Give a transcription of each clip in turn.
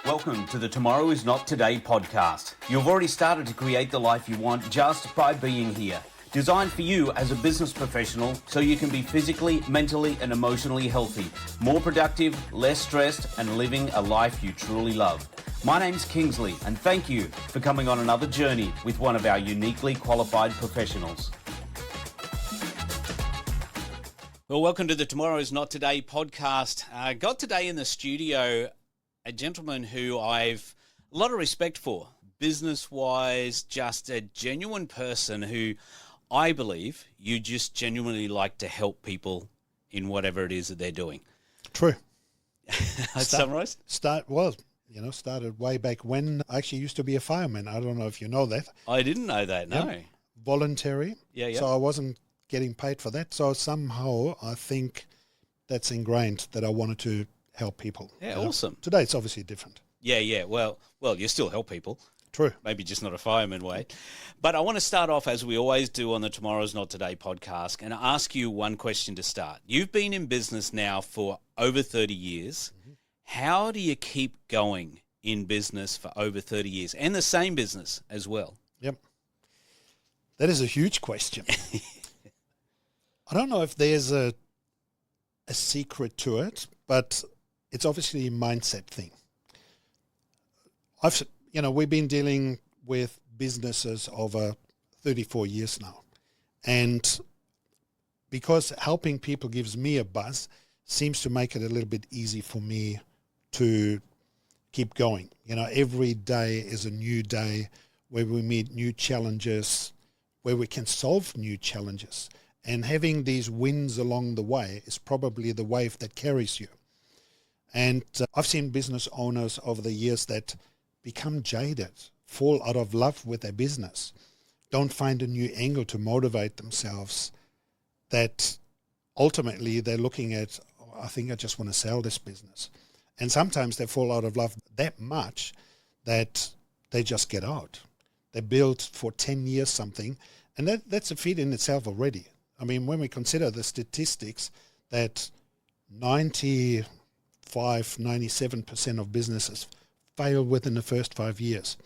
Welcome to the Tomorrow is Not Today podcast. You've already started to create the life you want just by being here. Designed for you as a business professional so you can be physically, mentally and emotionally healthy, more productive, less stressed and living a life you truly love. My name's Kingsley and thank you for coming on another journey with one of our uniquely qualified professionals. Well, welcome to the Tomorrow is Not Today podcast. Got today in the studio a gentleman who I've a lot of respect for, business-wise, just a genuine person who I believe you just genuinely like to help people in whatever it is that they're doing. True. Summarise? Started way back when. I actually used to be a fireman. I don't know if you know that. I didn't know that, no. Yep. Voluntary. Yeah. So I wasn't getting paid for that. So somehow I think that's ingrained that I wanted to help people. Yeah, awesome. Today it's obviously different. Yeah. Well, you still help people. True. Maybe just not a fireman way. But I want to start off, as we always do on the Tomorrow's Not Today podcast, and ask you one question to start. You've been in business now for over 30 years. Mm-hmm. How do you keep going in business for over 30 years and the same business as well? Yep. That is a huge question. I don't know if there's a secret to it, but it's obviously a mindset thing. We've been dealing with businesses over 34 years now. And because helping people gives me a buzz, seems to make it a little bit easy for me to keep going. Every day is a new day where we meet new challenges, where we can solve new challenges. And having these wins along the way is probably the wave that carries you. And I've seen business owners over the years that become jaded, fall out of love with their business, don't find a new angle to motivate themselves, that ultimately they're looking at, I think I just want to sell this business. And sometimes they fall out of love that much that they just get out. They build for 10 years something, and that's a feat in itself already. I mean, when we consider the statistics that 97% of businesses fail within the first 5 years.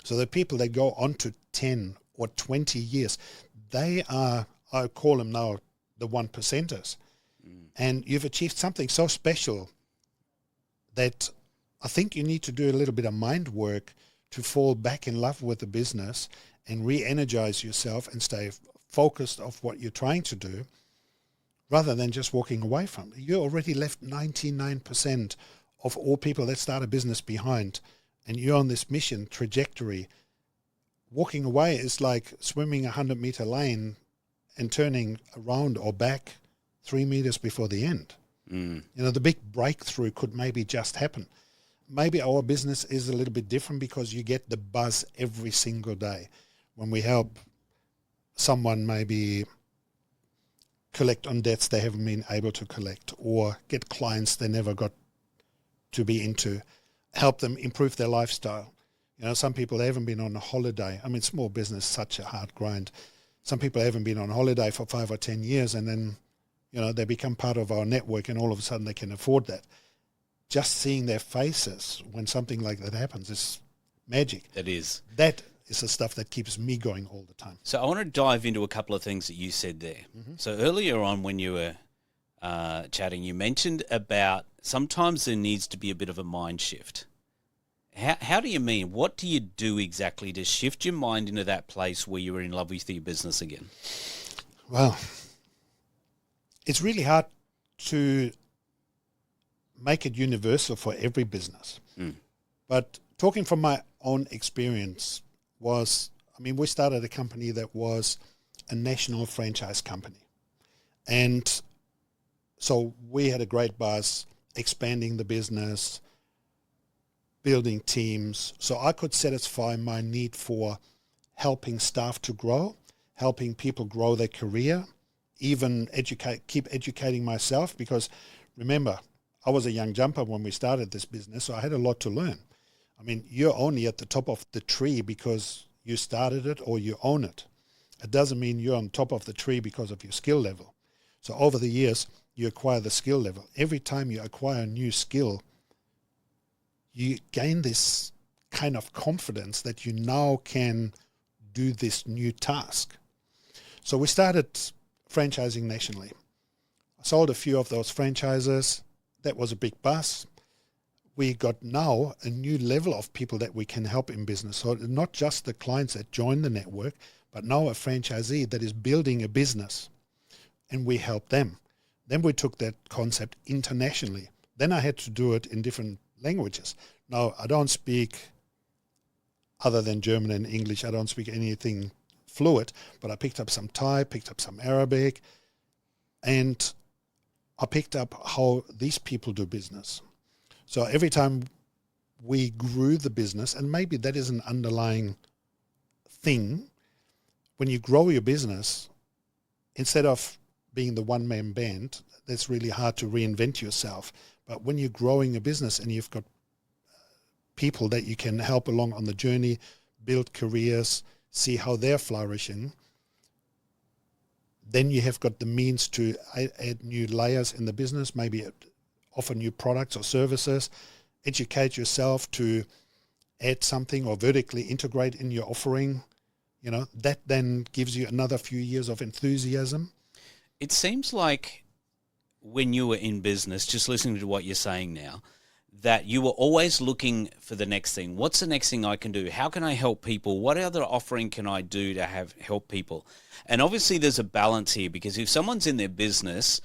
So the people that go on to 10 or 20 years, they are, I call them now, the 1%ers. And you've achieved something so special that I think you need to do a little bit of mind work to fall back in love with the business and re-energize yourself and stay focused of what you're trying to do rather than just walking away from it. You already left 99% of all people that start a business behind, and you're on this mission trajectory. Walking away is like swimming a 100-meter lane and turning around or back 3 meters before the end. The big breakthrough could maybe just happen. Maybe our business is a little bit different because you get the buzz every single day when we help someone maybe collect on debts they haven't been able to collect, or get clients they never got to be into, help them improve their lifestyle. Some people, they haven't been on a holiday. I mean, small business, such a hard grind. Some people haven't been on holiday for 5 or 10 years, and then, they become part of our network, and all of a sudden they can afford that. Just seeing their faces when something like that happens is magic. It is. That is the stuff that keeps me going all the time. So I want to dive into a couple of things that you said there. Mm-hmm. So earlier on when you were chatting, you mentioned about sometimes there needs to be a bit of a mind shift. How do you mean? What do you do exactly to shift your mind into that place where you're in love with your business again? Well, it's really hard to make it universal for every business. But talking from my own experience we started a company that was a national franchise company. And so we had a great buzz, expanding the business, building teams. So I could satisfy my need for helping staff to grow, helping people grow their career, even keep educating myself, because remember, I was a young jumper when we started this business, so I had a lot to learn. I mean, you're only at the top of the tree because you started it or you own it. It doesn't mean you're on top of the tree because of your skill level. So over the years, you acquire the skill level. Every time you acquire a new skill, you gain this kind of confidence that you now can do this new task. So we started franchising nationally. I sold a few of those franchises. That was a big buzz. We got now a new level of people that we can help in business. So not just the clients that join the network, but now a franchisee that is building a business, and we help them. Then we took that concept internationally. Then I had to do it in different languages. Now, I don't speak, other than German and English, I don't speak anything fluid, but I picked up some Thai, picked up some Arabic, and I picked up how these people do business. So every time we grew the business, and maybe that is an underlying thing, when you grow your business, instead of being the one-man band, that's really hard to reinvent yourself. But when you're growing a business and you've got people that you can help along on the journey, build careers, see how they're flourishing, then you have got the means to add new layers in the business, maybe offer new products or services, educate yourself to add something or vertically integrate in your offering. You know, that then gives you another few years of enthusiasm. It seems like when you were in business, just listening to what you're saying now, that you were always looking for the next thing. What's the next thing I can do? How can I help people? What other offering can I do to help people? And obviously there's a balance here, because if someone's in their business,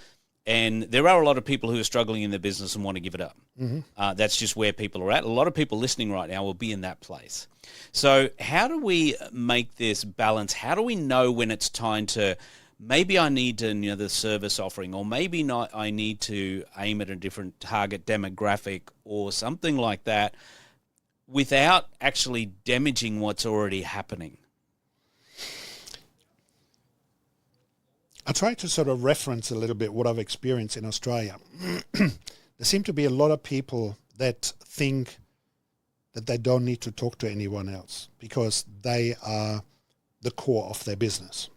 and there are a lot of people who are struggling in their business and want to give it up. Mm-hmm. That's just where people are at. A lot of people listening right now will be in that place. So how do we make this balance? How do we know when it's time to, maybe I need another service offering, or maybe not, I need to aim at a different target demographic or something like that, without actually damaging what's already happening? I try to sort of reference a little bit what I've experienced in Australia. There seem to be a lot of people that think that they don't need to talk to anyone else because they are the core of their business.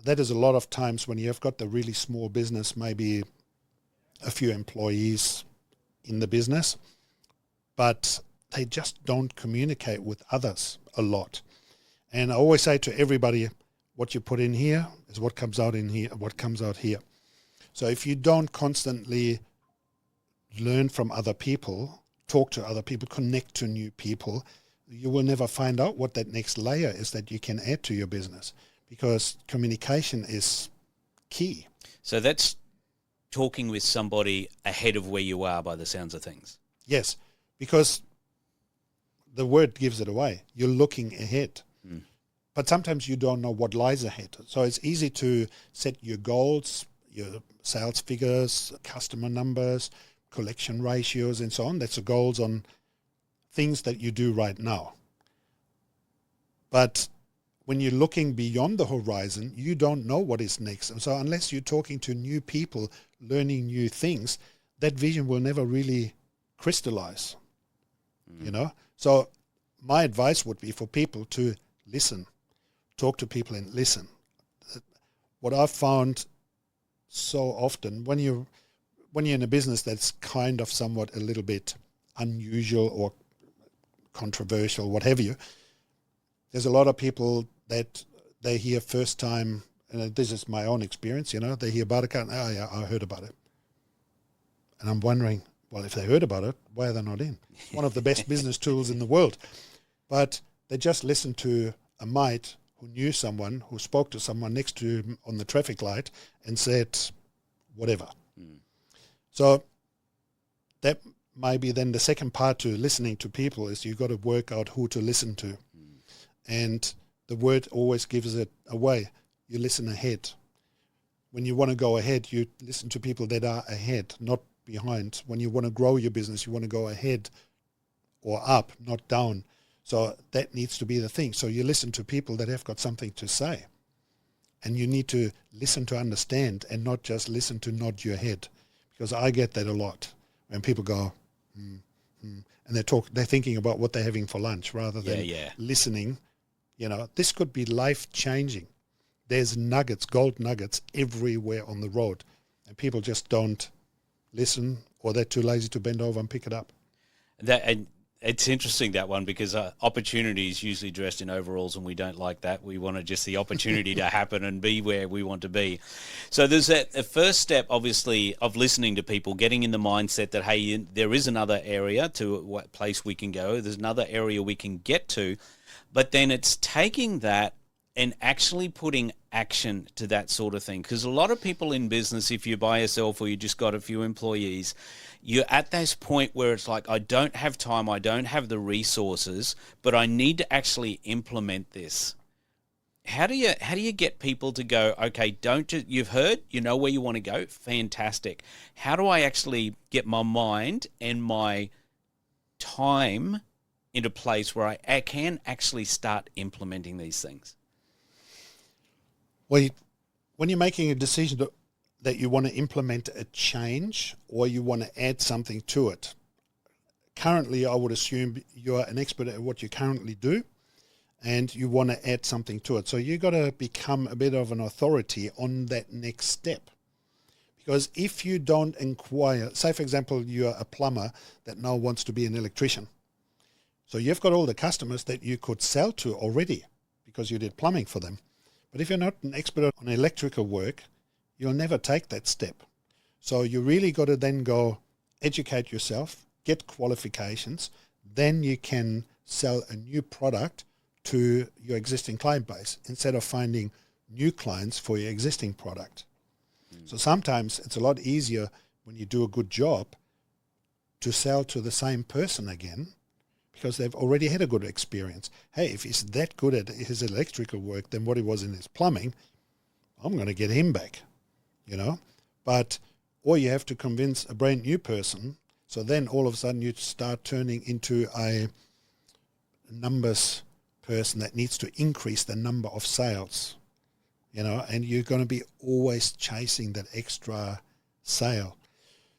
That is a lot of times when you've got the really small business, maybe a few employees in the business, but they just don't communicate with others a lot. And I always say to everybody, what you put in here is what comes out in here, what comes out here. So if you don't constantly learn from other people, talk to other people, connect to new people, you will never find out what that next layer is that you can add to your business, because communication is key. So that's talking with somebody ahead of where you are, by the sounds of things. Yes, because the word gives it away. You're looking ahead. But sometimes you don't know what lies ahead. So it's easy to set your goals, your sales figures, customer numbers, collection ratios, and so on. That's the goals on things that you do right now. But when you're looking beyond the horizon, you don't know what is next. And so unless you're talking to new people, learning new things, that vision will never really crystallize, you know? So my advice would be for people to listen. Talk to people and listen. What I've found so often, when you're in a business that's kind of somewhat a little bit unusual or controversial, what have you, there's a lot of people that they hear first time, and this is my own experience, you know, they hear Bartercard, and, oh yeah, I heard about it. And I'm wondering, well, if they heard about it, why are they not in? One of the best business tools in the world. But they just listened to a mate who knew someone, who spoke to someone next to him on the traffic light and said, whatever. So that might be then the second part to listening to people, is you've got to work out who to listen to. And the word always gives it away. You listen ahead. When you want to go ahead, you listen to people that are ahead, not behind. When you want to grow your business, you want to go ahead or up, not down. So that needs to be the thing. So you listen to people that have got something to say. And you need to listen to understand and not just listen to nod your head. Because I get that a lot. When people go, and they're thinking about what they're having for lunch rather than listening. You know, this could be life-changing. There's nuggets, gold nuggets everywhere on the road. And people just don't listen, or they're too lazy to bend over and pick it up. And it's interesting, that one, because opportunity is usually dressed in overalls, and we don't like that. We want just the opportunity to happen and be where we want to be. So there's a first step, obviously, of listening to people, getting in the mindset that, hey, there is another area to what place we can go. There's another area we can get to. But then it's taking that and actually putting action to that sort of thing. Because a lot of people in business, if you're by yourself or you just got a few employees, you're at this point where it's like, I don't have time, I don't have the resources, but I need to actually implement this. How do you get people to go, okay, you've heard, you know where you want to go, fantastic. How do I actually get my mind and my time into a place where I can actually start implementing these things? Well, when you're making a decision that you want to implement a change or you want to add something to it, currently I would assume you're an expert at what you currently do and you want to add something to it. So you've got to become a bit of an authority on that next step. Because if you don't inquire, say for example, you're a plumber that now wants to be an electrician. So you've got all the customers that you could sell to already because you did plumbing for them. But if you're not an expert on electrical work, you'll never take that step. So you really got to then go educate yourself, get qualifications, then you can sell a new product to your existing client base instead of finding new clients for your existing product. So sometimes it's a lot easier when you do a good job to sell to the same person again because they've already had a good experience. Hey, if he's that good at his electrical work than what he was in his plumbing, I'm going to get him back, But, or you have to convince a brand new person, so then all of a sudden you start turning into a numbers person that needs to increase the number of sales, and you're going to be always chasing that extra sale.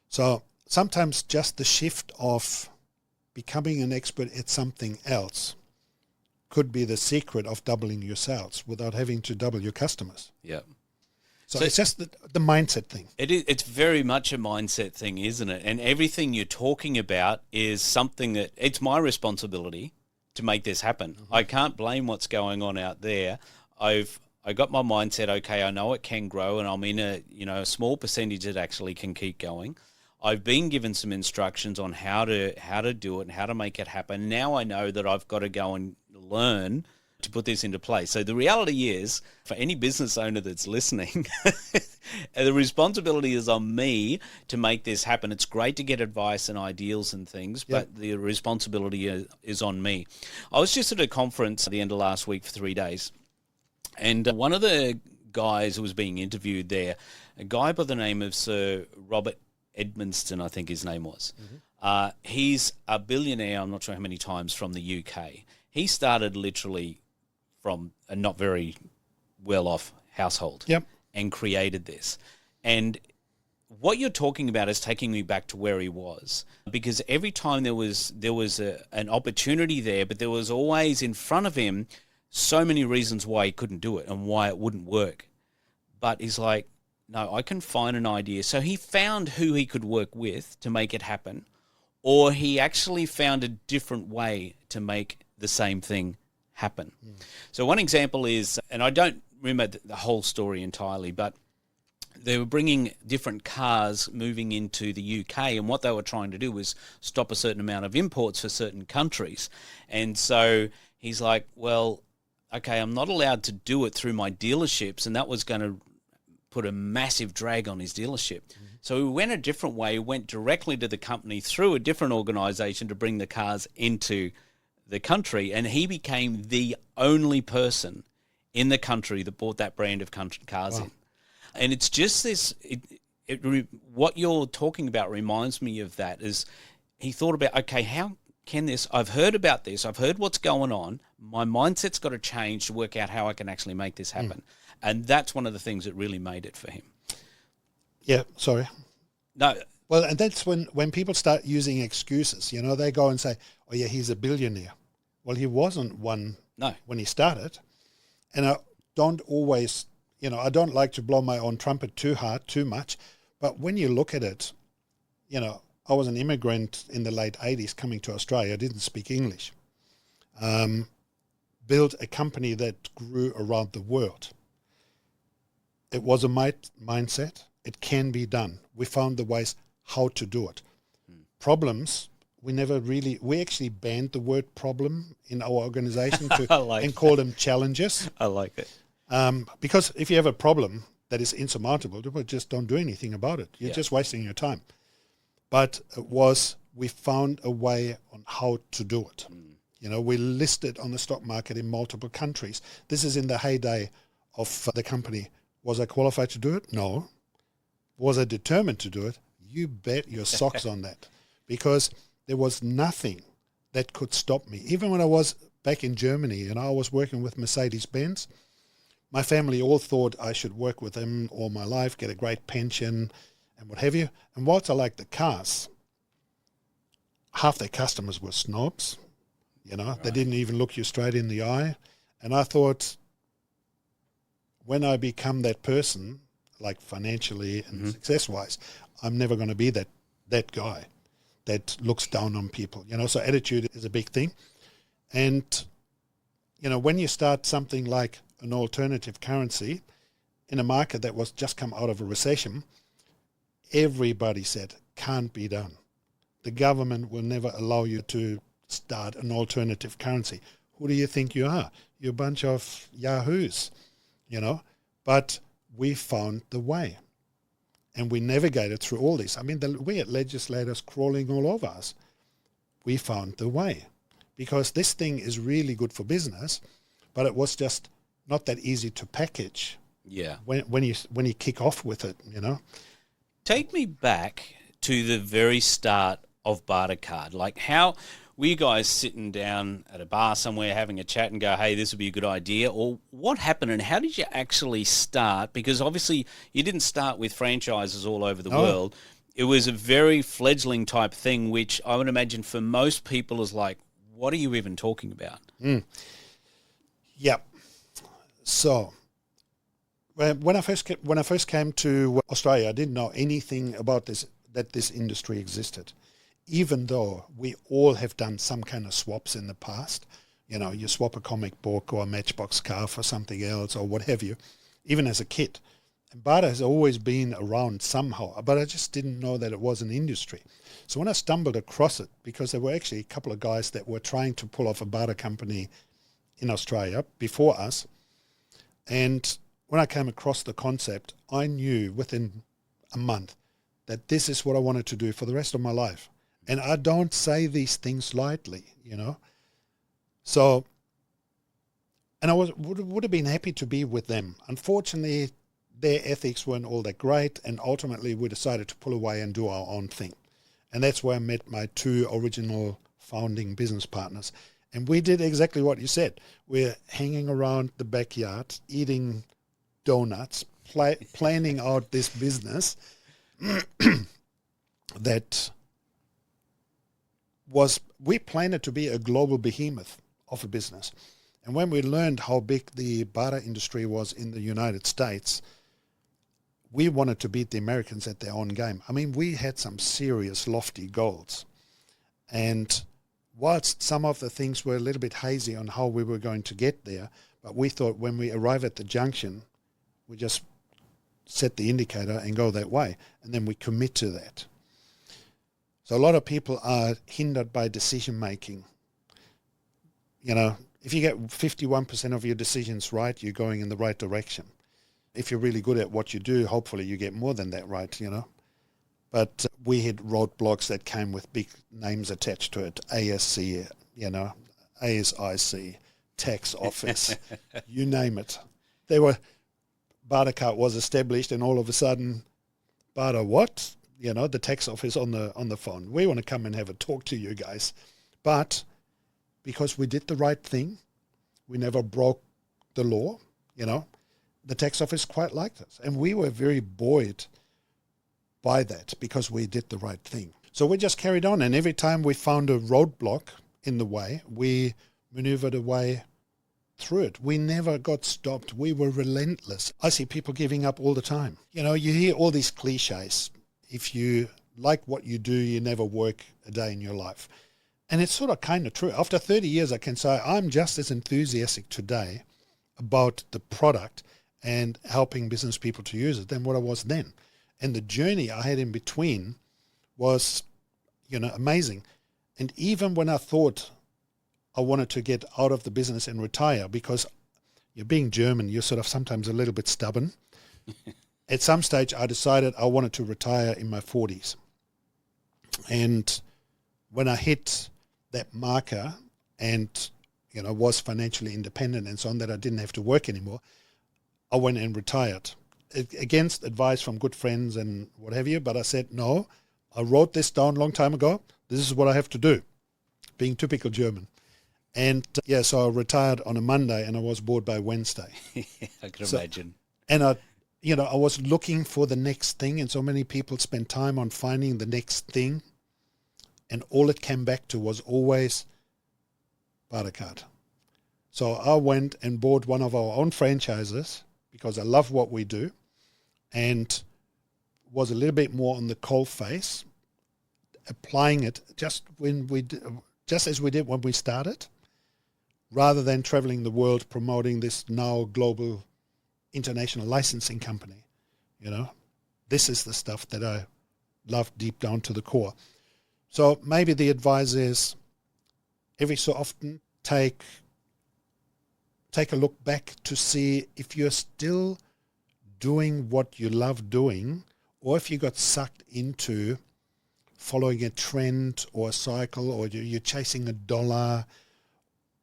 So sometimes just the shift of becoming an expert at something else could be the secret of doubling your sales without having to double your customers. Yeah. So it's just the mindset thing. It's very much a mindset thing, isn't it? And everything you're talking about is something that it's my responsibility to make this happen. Mm-hmm. I can't blame what's going on out there. I got my mindset, okay, I know it can grow, and I'm in a small percentage that actually can keep going. I've been given some instructions on how to do it and how to make it happen. Now I know that I've got to go and learn to put this into place. So the reality is, for any business owner that's listening, the responsibility is on me to make this happen. It's great to get advice and ideals and things, but the responsibility is on me. I was just at a conference at the end of last week for 3 days, and one of the guys who was being interviewed there, a guy by the name of Sir Robert Edmondson, I think his name was. Mm-hmm. He's a billionaire, I'm not sure how many times, from the UK. He started literally from a not very well-off household and created this. And what you're talking about is taking me back to where he was, because every time there was an opportunity there, but there was always in front of him so many reasons why he couldn't do it and why it wouldn't work. But he's like, no, I can find an idea. So he found who he could work with to make it happen, or he actually found a different way to make the same thing happen. So one example is, and I don't remember the whole story entirely, but they were bringing different cars moving into the UK, and what they were trying to do was stop a certain amount of imports for certain countries. And so he's like, well, okay, I'm not allowed to do it through my dealerships, and that was going to put a massive drag on his dealership. So he went a different way, went directly to the company through a different organization to bring the cars into the country, and he became the only person in the country that bought that brand of cars in. And it's just this, what you're talking about reminds me of that, is he thought about, okay, how can this, I've heard about this, I've heard what's going on, my mindset's got to change to work out how I can actually make this happen. And that's one of the things that really made it for him. Yeah, sorry. No. Well, and that's when people start using excuses, they go and say, oh yeah, he's a billionaire. Well, he wasn't one when he started. And I don't always, I don't like to blow my own trumpet too hard, too much. But when you look at it, I was an immigrant in the late 80s coming to Australia. I didn't speak English. Built a company that grew around the world. It was a mindset. It can be done. We found the ways how to do it. Problems, we actually banned the word problem in our organization and called them challenges. I like it. Because if you have a problem that is insurmountable, we just don't do anything about it. You're just wasting your time. But we found a way on how to do it. You know, we listed on the stock market in multiple countries. This is in the heyday of the company. Was I qualified to do it? No. Was I determined to do it? You bet your socks on that. Because there was nothing that could stop me. Even when I was back in Germany and I was working with Mercedes-Benz, my family all thought I should work with them all my life, get a great pension and what have you. And whilst I liked the cars, half their customers were snobs. You know, They didn't even look you straight in the eye. And I thought, when I become that person, like financially and success-wise, I'm never going to be that guy that looks down on people. You know, so attitude is a big thing. And, you know, when you start something like an alternative currency in a market that was just come out of a recession, everybody said, can't be done. The government will never allow you to start an alternative currency. Who do you think you are? You're a bunch of yahoos, you know. But we found the way. And we navigated through all this. I mean, we had legislators crawling all over us. We found the way. Because this thing is really good for business, but it was just not that easy to package. Yeah. When you kick off with it, you know. Take me back to the very start of Bartercard. Like, how were you guys sitting down at a bar somewhere having a chat and go, hey, this would be a good idea? Or what happened and how did you actually start? Because obviously you didn't start with franchises all over the world. It was a very fledgling type thing, which I would imagine for most people is like, what are you even talking about? Yep. So when I first came to Australia, I didn't know anything about that this industry existed. Even though we all have done some kind of swaps in the past, you know, you swap a comic book or a Matchbox car for something else or what have you, even as a kid. And barter has always been around somehow, but I just didn't know that it was an industry. So when I stumbled across it, because there were actually a couple of guys that were trying to pull off a barter company in Australia before us, and when I came across the concept, I knew within a month that this is what I wanted to do for the rest of my life. And I don't say these things lightly, you know. So, and I would have been happy to be with them. Unfortunately, their ethics weren't all that great, and ultimately we decided to pull away and do our own thing. And that's where I met my two original founding business partners. And we did exactly what you said. We're hanging around the backyard, eating donuts, planning out this business that we planned it to be a global behemoth of a business. And when we learned how big the barter industry was in the United States, we wanted to beat the Americans at their own game. I mean, we had some serious lofty goals. And whilst some of the things were a little bit hazy on how we were going to get there, but we thought when we arrive at the junction, we just set the indicator and go that way. And then we commit to that. So a lot of people are hindered by decision making. You know, if you get 51% of your decisions right, you're going in the right direction. If you're really good at what you do, hopefully you get more than that right, you know. But we had roadblocks that came with big names attached to it. ASC, you know, ASIC, tax office, you name it. Bartercard was established and all of a sudden, barter what? You know, the tax office on the phone. We want to come and have a talk to you guys. But because we did the right thing, we never broke the law, you know, the tax office quite liked us. And we were very buoyed by that because we did the right thing. So we just carried on. And every time we found a roadblock in the way, we maneuvered a way through it. We never got stopped. We were relentless. I see people giving up all the time. You know, you hear all these cliches. If you like what you do, you never work a day in your life. And it's sort of kind of true. After 30 years, I can say I'm just as enthusiastic today about the product and helping business people to use it than what I was then. And the journey I had in between was, amazing. And even when I thought I wanted to get out of the business and retire, because you're being German, you're sort of sometimes a little bit stubborn. At some stage, I decided I wanted to retire in my 40s. And when I hit that marker and, was financially independent and so on, that I didn't have to work anymore, I went and retired against advice from good friends and what have you. But I said, no, I wrote this down a long time ago. This is what I have to do, being typical German. And so I retired on a Monday and I was bored by Wednesday. I can imagine. And I was looking for the next thing, and so many people spend time on finding the next thing. And all it came back to was always Bartercard. So I went and bought one of our own franchises because I love what we do, and was a little bit more on the cold face, applying it just as we did when we started, rather than traveling the world promoting this now global international licensing company. This is the stuff that I love deep down to the core. So maybe the advice is every so often take a look back to see if you're still doing what you love doing, or if you got sucked into following a trend or a cycle, or you're chasing a dollar,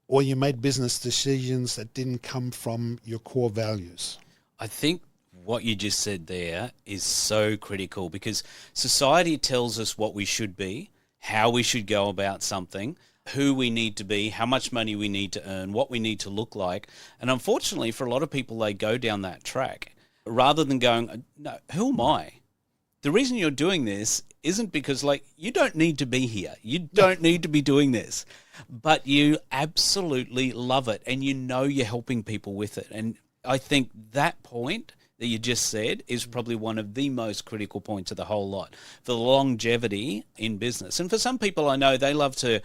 or you made business decisions that didn't come from your core values. I think what you just said there is so critical, because society tells us what we should be, how we should go about something, who we need to be, how much money we need to earn, what we need to look like. And unfortunately, for a lot of people, they go down that track rather than going, no, who am I? The reason you're doing this isn't because, you don't need to be here. You don't need to be doing this. But you absolutely love it, and you're helping people with it. And I think that point that you just said is probably one of the most critical points of the whole lot, for the longevity in business. And for some people, I know they love to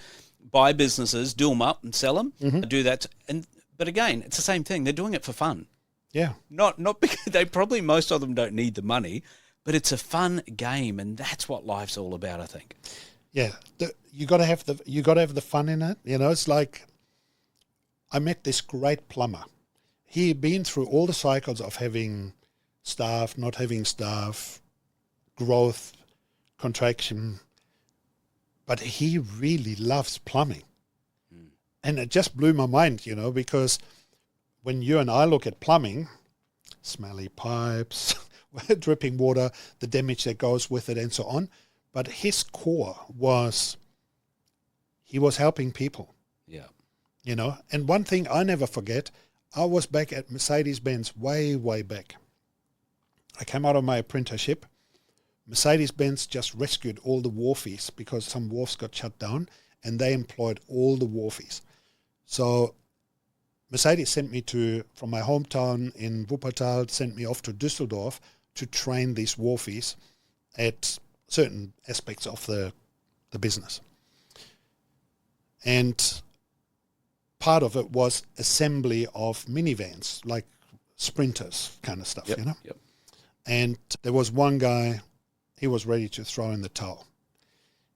buy businesses, do them up and sell them, do that. But again, it's the same thing. They're doing it for fun. Yeah. Not because most of them don't need the money, but it's a fun game, and that's what life's all about, I think. Yeah. You got to have the fun in it. It's like I met this great plumber. He'd been through all the cycles of having staff, not having staff, growth, contraction, but he really loves plumbing. And it just blew my mind, because when you and I look at plumbing, smelly pipes, dripping water, the damage that goes with it and so on, but his core was he was helping people. Yeah. And one thing I never forget, I was back at Mercedes-Benz way, way back. I came out of my apprenticeship. Mercedes-Benz just rescued all the wharfies because some wharfs got shut down, and they employed all the wharfies. So Mercedes sent me from my hometown in Wuppertal, sent me off to Düsseldorf to train these wharfies at certain aspects of the business. And part of it was assembly of minivans, like sprinters kind of stuff, Yep. And there was one guy, he was ready to throw in the towel.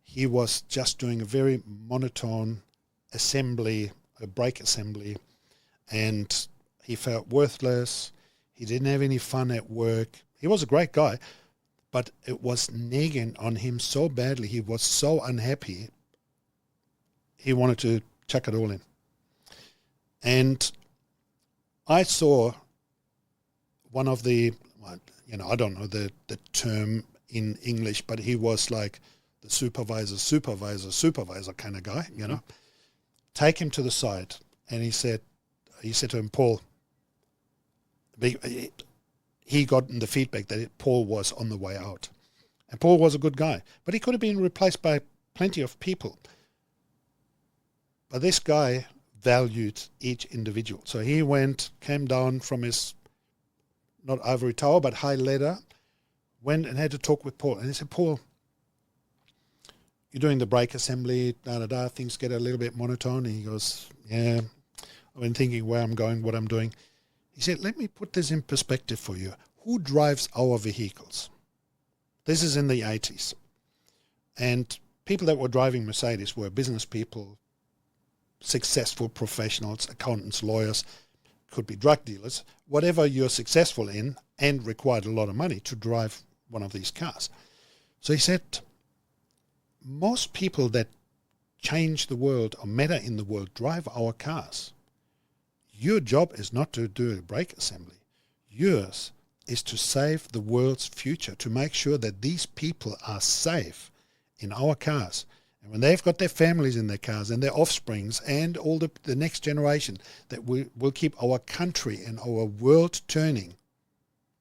He was just doing a very monotone assembly, a brake assembly, and he felt worthless. He didn't have any fun at work. He was a great guy, but it was nagging on him so badly. He was so unhappy. He wanted to chuck it all in. And I saw one of the, I don't know the term in English, but he was like the supervisor kind of guy, Take him to the side. And he said to him, Paul, he got the feedback that Paul was on the way out. And Paul was a good guy, but he could have been replaced by plenty of people. But this guy valued each individual. So he came down from his, not ivory tower, but high ladder, went and had to talk with Paul. And he said, Paul, you're doing the brake assembly, things get a little bit monotone. And he goes, yeah, I've been thinking where I'm going, what I'm doing. He said, let me put this in perspective for you. Who drives our vehicles? This is in the 80s. And people that were driving Mercedes were business people, successful professionals, accountants, lawyers, could be drug dealers, whatever you're successful in and required a lot of money to drive one of these cars. So he said, most people that change the world or matter in the world drive our cars. Your job is not to do a brake assembly. Yours is to save the world's future, to make sure that these people are safe in our cars. And when they've got their families in their cars and their offsprings and all the next generation, that we will keep our country and our world turning.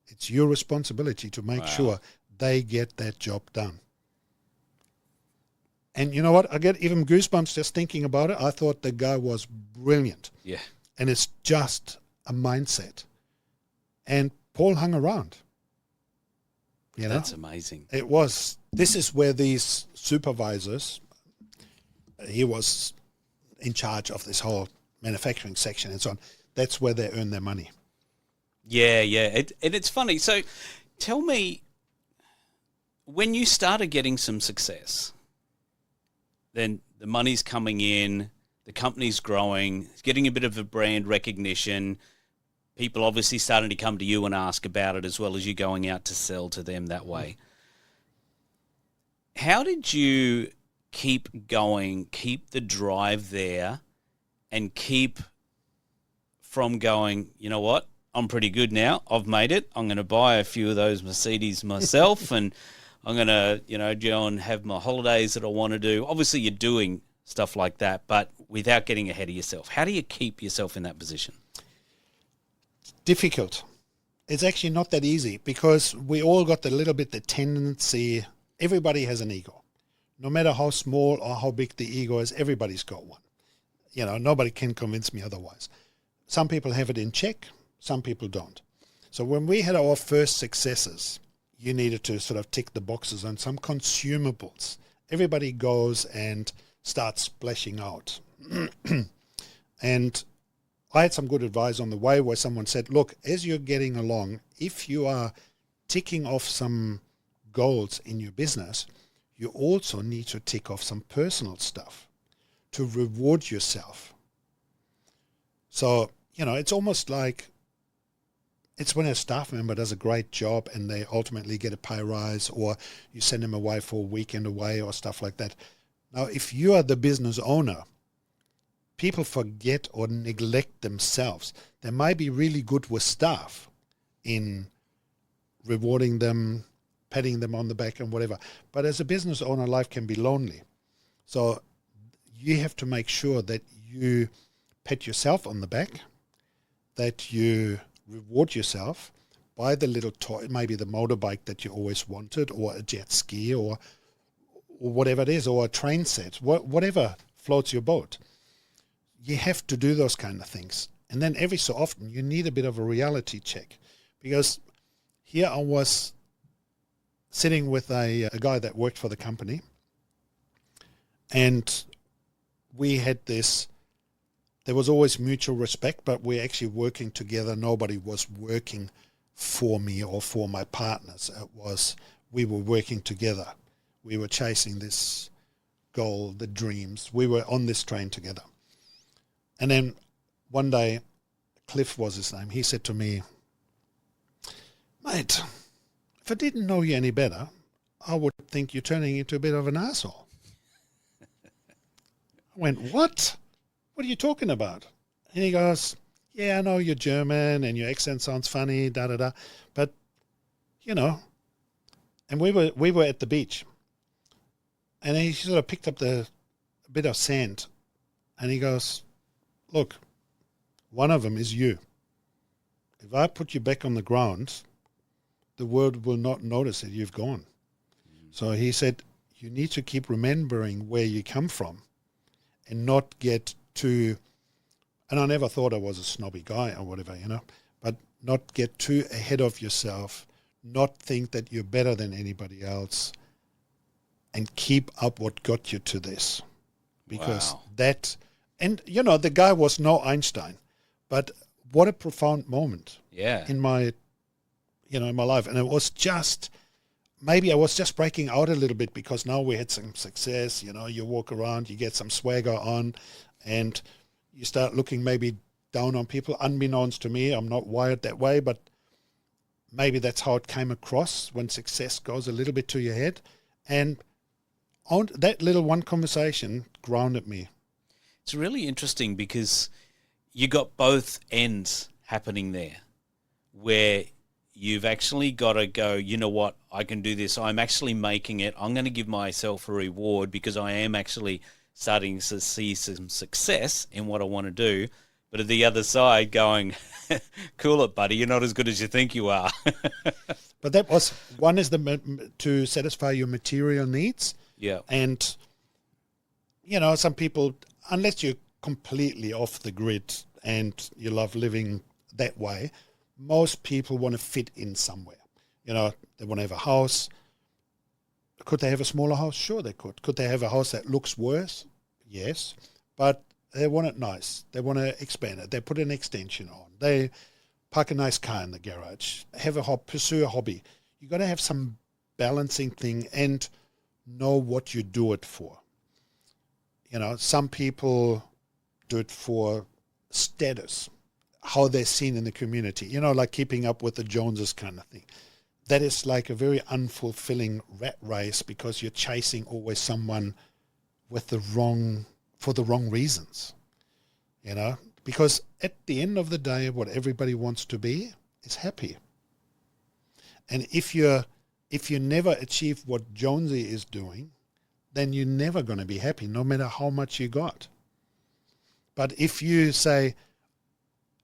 It's your responsibility to make sure they get that job done. And you know what? I get even goosebumps just thinking about it. I thought the guy was brilliant. Yeah. And it's just a mindset. And Paul hung around. You know? That's amazing. It was. This is where these supervisors, he was in charge of this whole manufacturing section and so on. That's where they earn their money. Yeah. And it's funny. So tell me, when you started getting some success, then the money's coming in, the company's growing, it's getting a bit of a brand recognition. People obviously starting to come to you and ask about it as well as you going out to sell to them that way. How did you keep going, keep the drive there, and keep from going, you know what, I'm pretty good now, I've made it, I'm going to buy a few of those Mercedes myself and I'm going to, go and have my holidays that I want to do. Obviously, you're doing stuff like that, but without getting ahead of yourself. How do you keep yourself in that position? Difficult. It's actually not that easy because we all got the tendency, everybody has an ego. No matter how small or how big the ego is, everybody's got one. Nobody can convince me otherwise. Some people have it in check, some people don't. So when we had our first successes, you needed to sort of tick the boxes on some consumables. Everybody goes and starts splashing out. And I had some good advice on the way where someone said, look, as you're getting along, if you are ticking off some goals in your business, you also need to tick off some personal stuff to reward yourself. So, it's almost like it's when a staff member does a great job and they ultimately get a pay rise, or you send them away for a weekend away or stuff like that. Now, if you are the business owner, people forget or neglect themselves. They might be really good with staff in rewarding them, patting them on the back and whatever. But as a business owner, life can be lonely. So you have to make sure that you pat yourself on the back, that you reward yourself, buy the little toy, maybe the motorbike that you always wanted, or a jet ski, or whatever it is, or a train set, whatever floats your boat. You have to do those kind of things. And then every so often you need a bit of a reality check, because here I was sitting with a guy that worked for the company, and we had this, there was always mutual respect, but we're actually working together. Nobody was working for me or for my partners. We were working together. We were chasing this goal, the dreams. We were on this train together. And then one day, Cliff was his name, he said to me, mate, if I didn't know you any better, I would think you're turning into a bit of an asshole. I went, what? What are you talking about? And he goes, yeah, I know you're German and your accent sounds funny, but, and we were at the beach, and he sort of picked up a bit of sand, and he goes, look, one of them is you. If I put you back on the ground, the world will not notice that you've gone. So he said, you need to keep remembering where you come from and not get too, and I never thought I was a snobby guy or whatever, but not get too ahead of yourself, not think that you're better than anybody else. and keep up what got you to this. Because Wow. the guy was no Einstein, but what a profound moment Yeah. in my life. And it was maybe I was just breaking out a little bit because now we had some success. You walk around, you get some swagger on, and you start looking maybe down on people. Unbeknownst to me, I'm not wired that way, but maybe that's how it came across when success goes a little bit to your head. And on that little one conversation grounded me. It's really interesting because you got both ends happening there, where you've actually got to go, you know what, I can do this. I'm actually making it. I'm going to give myself a reward because I am actually starting to see some success in what I want to do. But at the other side going, cool it, buddy, you're not as good as you think you are. But that was, one is to satisfy your material needs. Yeah. And, some people, unless you're completely off the grid and you love living that way, most people want to fit in somewhere. They want to have a house. Could they have a smaller house? Sure, they could. Could they have a house that looks worse? Yes. But they want it nice. They want to expand it. They put an extension on. They park a nice car in the garage. Pursue a hobby. You got to have some balancing thing and know what you do it for. Some people do it for status, how they're seen in the community, like keeping up with the Joneses kind of thing. That is like a very unfulfilling rat race because you're chasing always someone for the wrong reasons, because at the end of the day, what everybody wants to be is happy. And if you never achieve what Jonesy is doing, then you're never going to be happy, no matter how much you got. But if you say,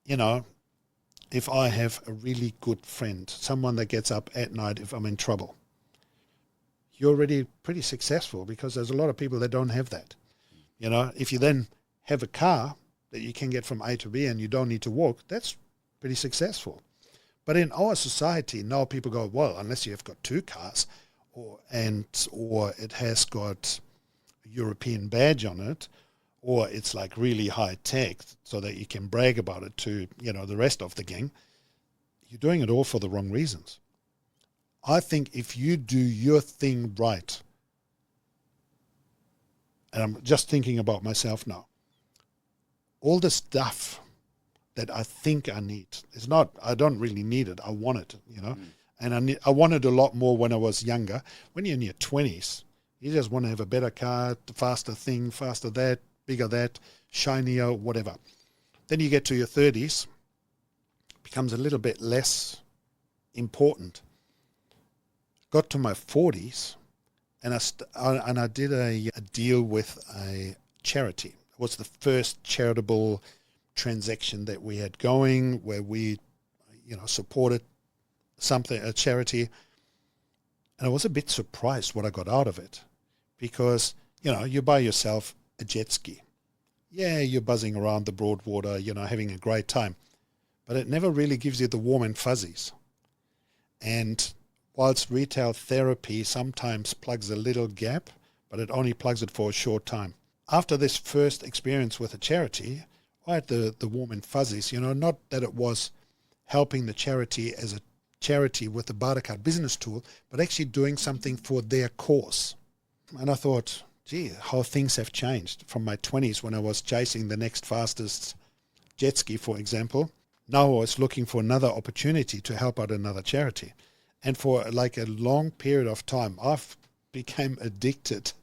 if I have a really good friend, someone that gets up at night if I'm in trouble, you're already pretty successful because there's a lot of people that don't have that. If you then have a car that you can get from A to B and you don't need to walk, that's pretty successful. But in our society, now people go, well, unless you have got two cars or it has got a European badge on it, or it's like really high tech so that you can brag about it to, the rest of the gang, you're doing it all for the wrong reasons. I think if you do your thing right, and I'm just thinking about myself now, all the stuff that I think I need, I don't really need it. I want it, and I wanted a lot more when I was younger. When you're in your 20s, you just want to have a better car, faster thing, faster that, bigger that, shinier, whatever. Then you get to your 30s, becomes a little bit less important. Got to my 40s, and I did a deal with a charity. It was the first charitable transaction that we had going, where we, supported a charity. And I was a bit surprised what I got out of it, because, you buy yourself a jet ski. Yeah, you're buzzing around the Broadwater, having a great time, but it never really gives you the warm and fuzzies. And whilst retail therapy sometimes plugs a little gap, but it only plugs it for a short time. After this first experience with a charity, I had the warm and fuzzies, not that it was helping the charity as a charity with the Bartercard business tool, but actually doing something for their cause. And I thought, gee, how things have changed from my 20s when I was chasing the next fastest jet ski, for example. Now I was looking for another opportunity to help out another charity. And for like a long period of time, I've became addicted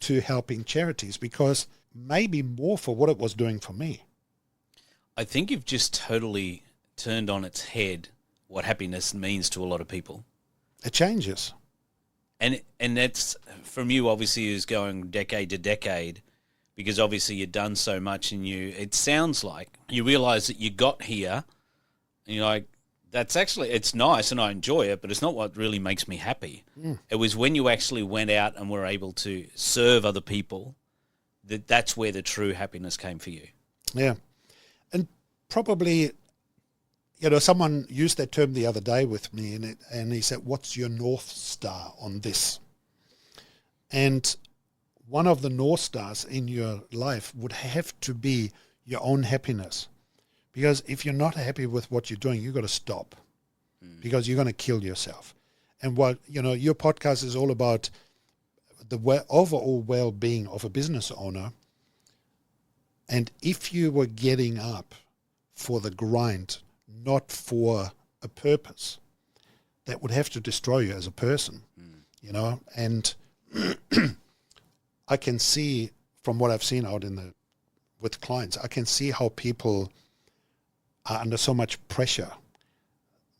to helping charities, because maybe more for what it was doing for me. I think you've just totally turned on its head what happiness means to a lot of people. It changes. And that's, from you, obviously, is going decade to decade, because obviously you've done so much, and it sounds like you realise that you got here, and you're like, it's nice and I enjoy it, but it's not what really makes me happy. It was when you actually went out and were able to serve other people that's where the true happiness came for you. Yeah. And probably, someone used that term the other day with me, and he said, what's your North Star on this? And one of the North Stars in your life would have to be your own happiness. Because if you're not happy with what you're doing, you've got to stop, because you're going to kill yourself. And what, your podcast is all about the overall well-being of a business owner. And if you were getting up for the grind, not for a purpose, that would have to destroy you as a person, and I can see from what I've seen out with clients, I can see how people are under so much pressure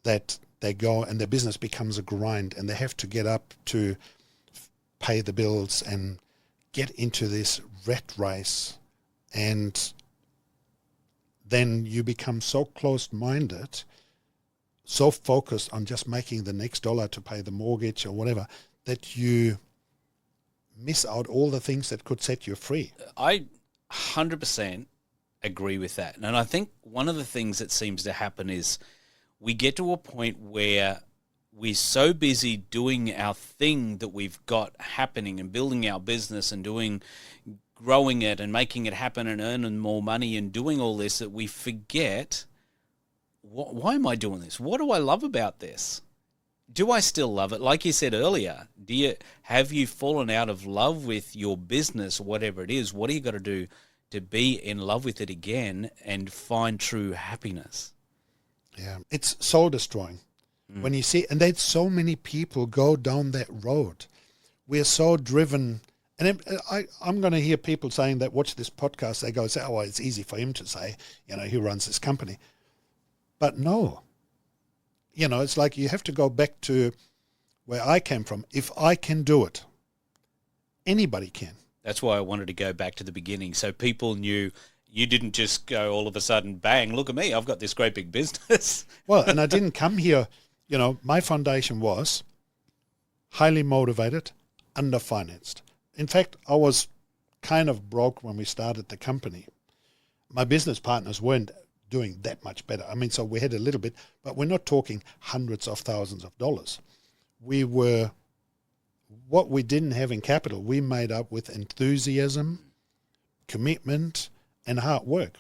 that they go and their business becomes a grind, and they have to get up to pay the bills and get into this rat race. And then you become so closed-minded, so focused on just making the next dollar to pay the mortgage or whatever, that you miss out all the things that could set you free. I 100% agree with that. And I think one of the things that seems to happen is we get to a point where we're so busy doing our thing that we've got happening and building our business and growing it and making it happen and earning more money and doing all this, that we forget, why am I doing this? What do I love about this? Do I still love it? Like you said earlier, have you fallen out of love with your business, whatever it is? What do you got to do to be in love with it again and find true happiness? Yeah, it's soul destroying. When you see, and there's so many people go down that road. We're so driven. And I'm going to hear people saying that, watch this podcast, they go say, oh, well, it's easy for him to say, he runs this company. But no, it's like you have to go back to where I came from. If I can do it, anybody can. That's why I wanted to go back to the beginning, so people knew you didn't just go all of a sudden, bang, look at me, I've got this great big business. Well, and I didn't come here, my foundation was highly motivated, underfinanced. In fact, I was kind of broke when we started the company. My business partners weren't doing that much better. I mean, so we had a little bit, but we're not talking hundreds of thousands of dollars. What we didn't have in capital, we made up with enthusiasm, commitment, and hard work.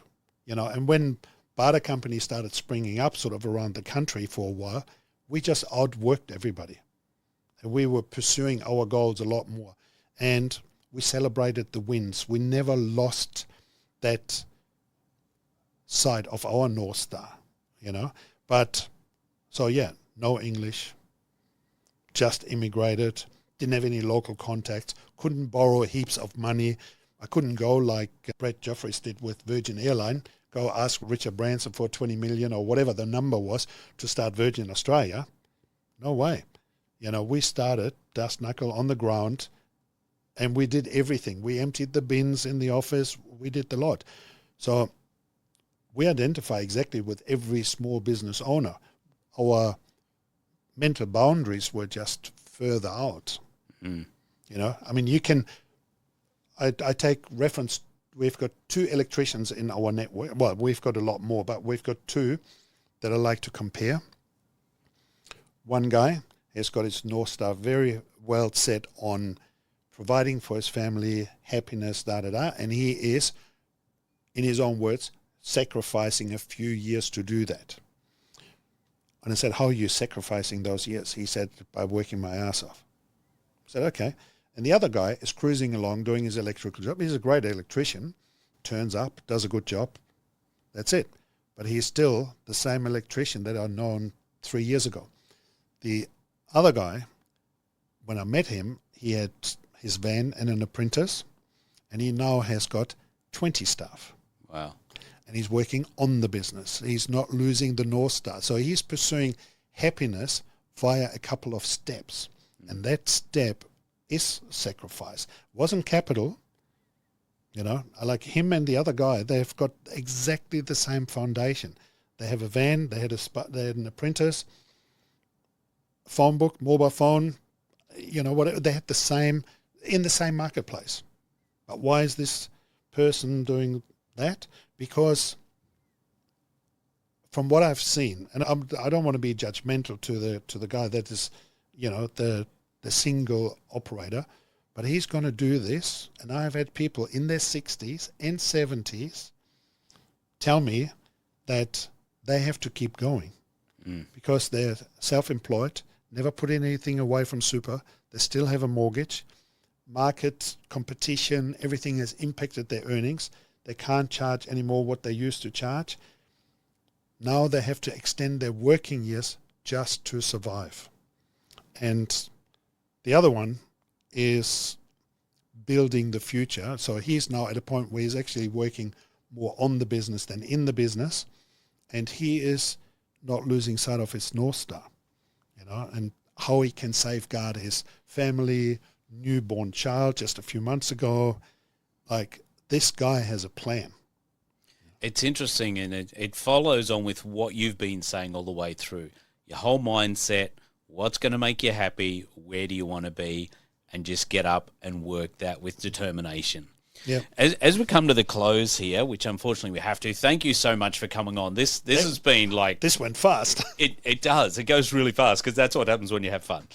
And when barter companies started springing up sort of around the country for a while, we just outworked everybody. And we were pursuing our goals a lot more. And we celebrated the wins. We never lost that side of our North Star, But, so yeah, no English, just immigrated, didn't have any local contacts, couldn't borrow heaps of money. I couldn't go like Brett Jeffries did with Virgin Airline, go ask Richard Branson for 20 million or whatever the number was to start Virgin Australia. No way. We started dust knuckle on the ground, and we did everything. We emptied the bins in the office. We did the lot. So we identify exactly with every small business owner. Our mental boundaries were just further out. I mean, you can, I take reference, we've got 2 electricians in our network. Well, we've got a lot more, but we've got 2 that I like to compare. One guy has got his North Star very well set on providing for his family, happiness, and he is, in his own words, sacrificing a few years to do that. And I said, how are you sacrificing those years? He said, by working my ass off. I said, okay. And the other guy is cruising along doing his electrical job. He's a great electrician, turns up, does a good job. That's it. But he's still the same electrician that I'd known 3 years ago. The other guy, when I met him, he had his van and an apprentice, and he now has got 20 staff. Wow. And he's working on the business. He's not losing the North Star. So he's pursuing happiness via a couple of steps. And that step is sacrifice. It wasn't capital. I like him and the other guy, they've got exactly the same foundation. They have a van, they had an apprentice, phone book, mobile phone, whatever. They had the same, in the same marketplace. But why is this person doing that? Because from what I've seen, and I don't want to be judgmental to the guy that is, the single operator, But he's going to do this. And I've had people in their 60s and 70s tell me that they have to keep going because they're self-employed, never put anything away from super. They still have a mortgage. Market, competition, everything has impacted their earnings. They can't charge anymore what they used to charge. Now they have to extend their working years just to survive. And the other one is building the future. So he's now at a point where he's actually working more on the business than in the business. And he is not losing sight of his North Star, and how he can safeguard his family, newborn child just a few months ago. Like, this guy has a plan. It's interesting, and it follows on with what you've been saying all the way through. Your whole mindset, what's going to make you happy, where do you want to be, and just get up and work that with determination. Yeah. As we come to the close here, which unfortunately we have to, thank you so much for coming on. This has been like... This went fast. It does. It goes really fast because that's what happens when you have fun.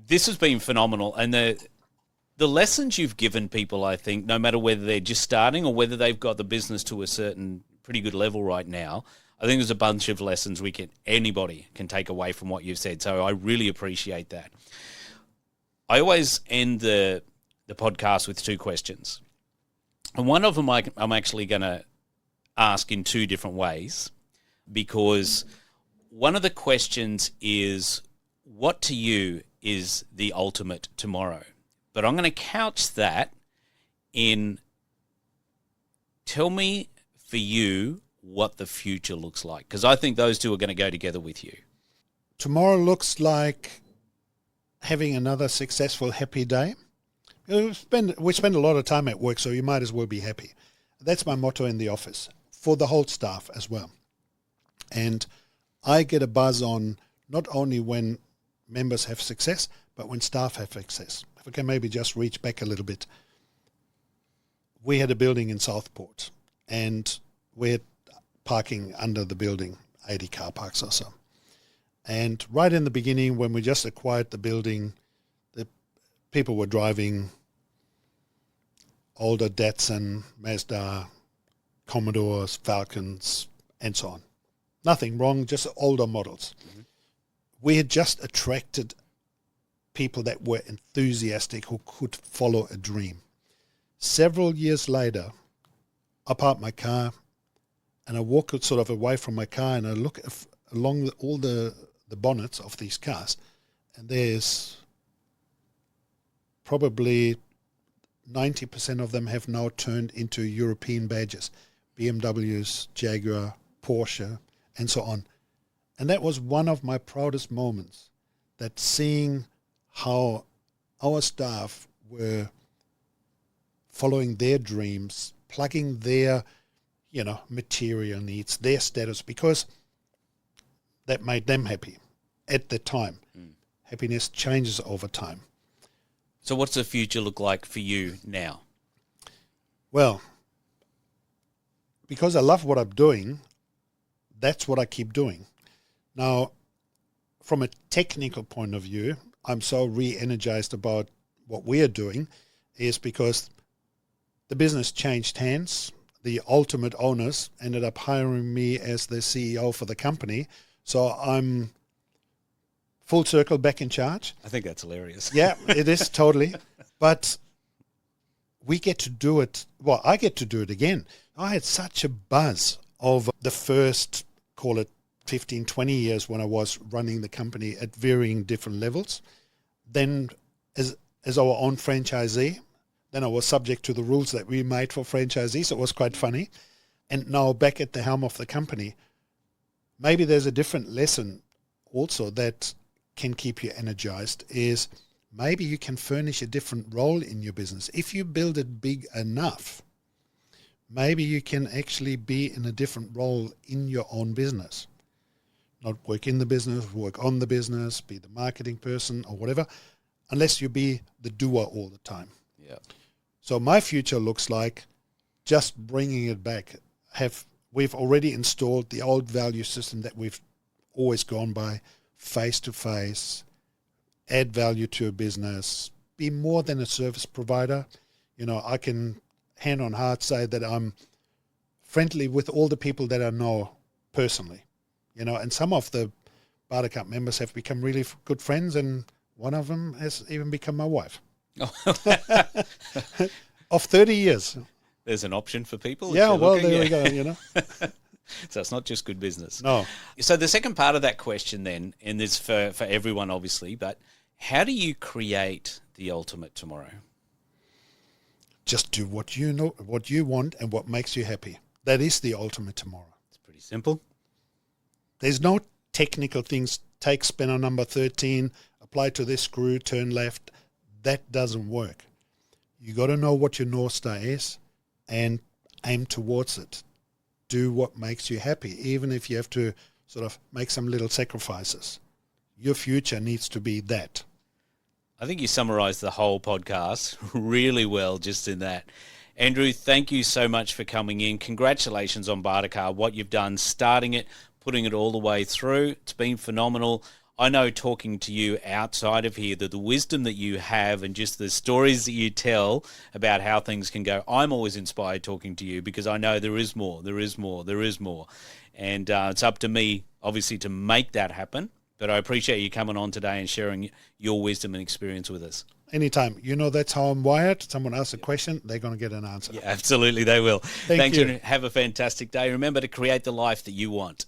This has been phenomenal. And the lessons you've given people, I think, no matter whether they're just starting or whether they've got the business to a certain pretty good level right now, I think there's a bunch of lessons anybody can take away from what you've said. So I really appreciate that. I always end the podcast with 2 questions. And one of them I'm actually going to ask in 2 different ways, because one of the questions is, what to you is the ultimate tomorrow? But I'm going to couch that in, tell me for you what the future looks like, because I think those 2 are going to go together with you. Tomorrow looks like having another successful, happy day. We spend a lot of time at work, so you might as well be happy. That's my motto in the office, for the whole staff as well. And I get a buzz on not only when members have success, but when staff have success. If I can maybe just reach back a little bit. We had a building in Southport, and we had parking under the building, 80 car parks or so. And right in the beginning, when we just acquired the building, the people were driving older Datsun, Mazda, Commodores, Falcons, and so on. Nothing wrong, just older models. Mm-hmm. We had just attracted people that were enthusiastic, who could follow a dream. Several years later, I park my car and I walk sort of away from my car and I look along all the bonnets of these cars, and there's probably 90% of them have now turned into European badges, BMWs, Jaguar, Porsche, and so on. And that was one of my proudest moments, that seeing how our staff were following their dreams, plugging their, material needs, their status, because that made them happy at the time. Happiness changes over time. So what's the future look like for you now? Well, because I love what I'm doing, that's what I keep doing. Now, from a technical point of view, I'm so re-energized about what we are doing, is because the business changed hands. The ultimate owners ended up hiring me as the CEO for the company. So I'm full circle back in charge. I think that's hilarious. Yeah, it is totally. But we get to do it. Well, I get to do it again. I had such a buzz of the first, call it 15, 20 years when I was running the company at varying different levels. Then as our own franchisee, then I was subject to the rules that we made for franchisees. It was quite funny. And now back at the helm of the company, maybe there's a different lesson also that can keep you energized, is maybe you can furnish a different role in your business. If you build it big enough, maybe you can actually be in a different role in your own business. Not work in the business, work on the business, be the marketing person or whatever, unless you be the doer all the time. Yeah. So my future looks like just bringing it back. We've already installed the old value system that we've always gone by, face-to-face, add value to a business, be more than a service provider. You know, I can hand on heart say that I'm friendly with all the people that I know personally. You know, and some of the Bartercard members have become really good friends, and one of them has even become my wife. Of 30 years. There's an option for people. Yeah, well, there we go, you know. So it's not just good business. No. So the second part of that question then, and this for everyone obviously, but how do you create the ultimate tomorrow? Just do what you know, what you want, and what makes you happy. That is the ultimate tomorrow. It's pretty simple. There's no technical things. Take spinner number 13, apply to this screw, turn left. That doesn't work. You got to know what your North Star is and aim towards it. Do what makes you happy, even if you have to sort of make some little sacrifices. Your future needs to be that. I think you summarised the whole podcast really well just in that. Andrew, thank you so much for coming in. Congratulations on Bartercard, what you've done, starting it, putting it all the way through. It's been phenomenal. I know talking to you outside of here, that the wisdom that you have and just the stories that you tell about how things can go, I'm always inspired talking to you because I know there is more. And it's up to me, obviously, to make that happen. But I appreciate you coming on today and sharing your wisdom and experience with us. Anytime. You know, that's how I'm wired. Someone asks a question, they're going to get an answer. Yeah, absolutely, they will. Thanks, you. Have a fantastic day. Remember to create the life that you want.